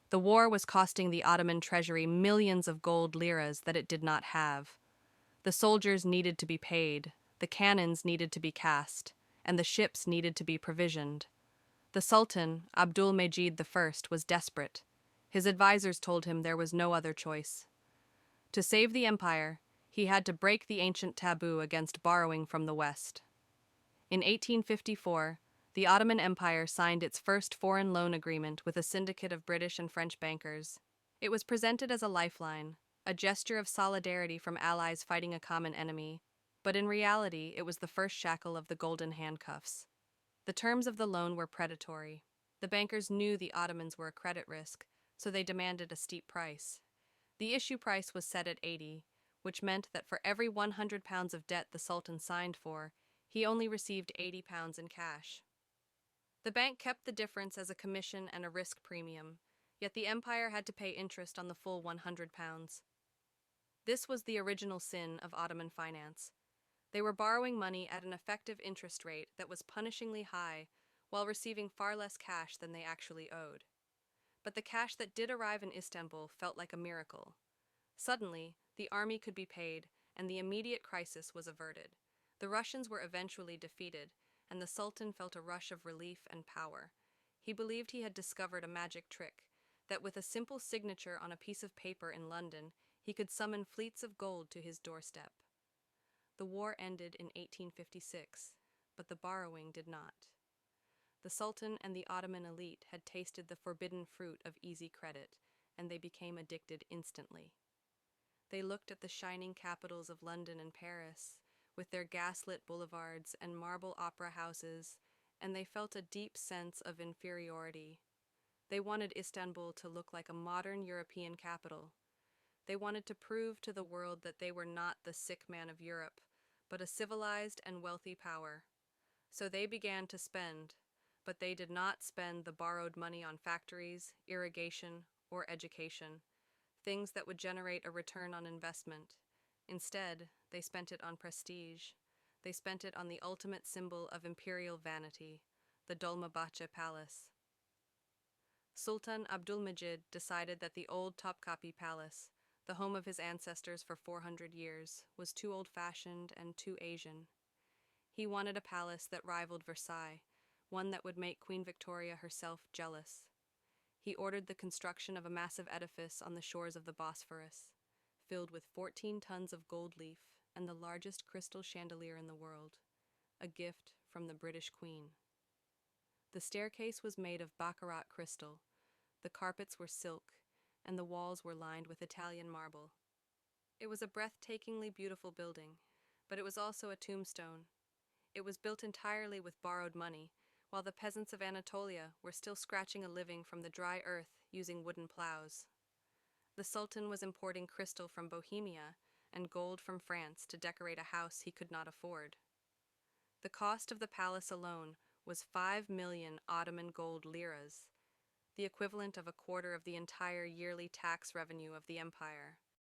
The war was costing the Ottoman treasury millions of gold liras that it did not have. The soldiers needed to be paid, the cannons needed to be cast, and the ships needed to be provisioned. The Sultan, Abdul-Majid I, was desperate. His advisors told him there was no other choice. To save the empire, he had to break the ancient taboo against borrowing from the West. In 1854, the Ottoman Empire signed its first foreign loan agreement with a syndicate of British and French bankers. It was presented as a lifeline, a gesture of solidarity from allies fighting a common enemy, but in reality it was the first shackle of the golden handcuffs. The terms of the loan were predatory. The bankers knew the Ottomans were a credit risk, so they demanded a steep price. The issue price was set at 80, which meant that for every £100 of debt the Sultan signed for, he only received £80 in cash. The bank kept the difference as a commission and a risk premium, yet the empire had to pay interest on the full £100. This was the original sin of Ottoman finance. They were borrowing money at an effective interest rate that was punishingly high, while receiving far less cash than they actually owed. But the cash that did arrive in Istanbul felt like a miracle. Suddenly, the army could be paid, and the immediate crisis was averted. The Russians were eventually defeated, and the Sultan felt a rush of relief and power. He believed he had discovered a magic trick, that with a simple signature on a piece of paper in London, he could summon fleets of gold to his doorstep. The war ended in 1856, but the borrowing did not. The Sultan and the Ottoman elite had tasted the forbidden fruit of easy credit, and they became addicted instantly. They looked at the shining capitals of London and Paris, with their gaslit boulevards and marble opera houses, and they felt a deep sense of inferiority. They wanted Istanbul to look like a modern European capital. They wanted to prove to the world that they were not the sick man of Europe, but a civilized and wealthy power. So they began to spend, but they did not spend the borrowed money on factories, irrigation, or education, things that would generate a return on investment. Instead, they spent it on prestige. They spent it on the ultimate symbol of imperial vanity, the Dolmabahce Palace. Sultan Abdulmajid decided that the old Topkapi Palace, the home of his ancestors for 400 years, was too old-fashioned and too Asian. He wanted a palace that rivaled Versailles, one that would make Queen Victoria herself jealous. He ordered the construction of a massive edifice on the shores of the Bosphorus, filled with 14 tons of gold leaf and the largest crystal chandelier in the world, a gift from the British Queen. The staircase was made of baccarat crystal, the carpets were silk, and the walls were lined with Italian marble. It was a breathtakingly beautiful building, but it was also a tombstone. It was built entirely with borrowed money, while the peasants of Anatolia were still scratching a living from the dry earth using wooden plows. The Sultan was importing crystal from Bohemia and gold from France to decorate a house he could not afford. The cost of the palace alone was 5 million Ottoman gold liras, the equivalent of a quarter of the entire yearly tax revenue of the empire.